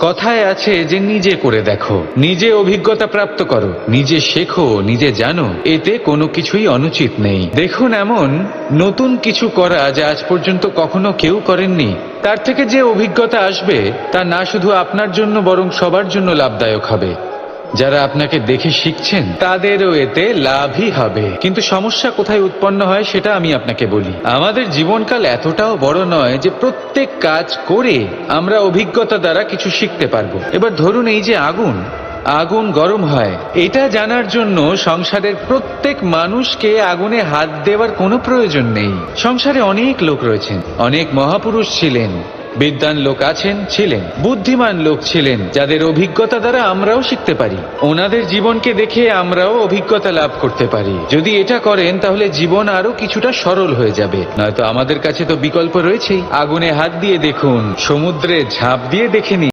কথায় আছে যে নিজে করে দেখো, নিজে অভিজ্ঞতা প্রাপ্ত করো, নিজে শেখো, নিজে জানো, এতে কোনো কিছুই অনুচিত নেই। দেখুন, এমন নতুন কিছু করা যা আজ পর্যন্ত কখনো কেউ করেননি, তার থেকে যে অভিজ্ঞতা আসবে তা না শুধু আপনার জন্য বরং সবার জন্য লাভদায়ক হবে। যারা আপনাকে দেখে শিখছেন তাদেরও এতে লাভই হবে। কিন্তু সমস্যা কোথায় উৎপন্ন হয় সেটা আমি আপনাকে বলি। আমাদের জীবনকাল এতটাও বড় নয় যে প্রত্যেক কাজ করে আমরা অভিজ্ঞতা দ্বারা কিছু শিখতে পারবো। এবার ধরুন, এই যে আগুন গরম হয়, এটা জানার জন্য সংসারের প্রত্যেক মানুষকে আগুনে হাত দেওয়ার কোনো প্রয়োজন নেই। সংসারে অনেক লোক রয়েছেন, অনেক মহাপুরুষ ছিলেন, বিদ্বান লোক ছিলেন, বুদ্ধিমান লোক ছিলেন, যাদের অভিজ্ঞতা দ্বারা আমরাও শিখতে পারি। ওনাদের জীবনকে দেখে আমরাও অভিজ্ঞতা লাভ করতে পারি। যদি এটা করেন তাহলে জীবন আরো কিছুটা সরল হয়ে যাবে। নয়তো আমাদের কাছে তো বিকল্প রয়েছেই। আগুনে হাত দিয়ে দেখুন, সমুদ্রে ঝাঁপ দিয়ে দেখে নিন।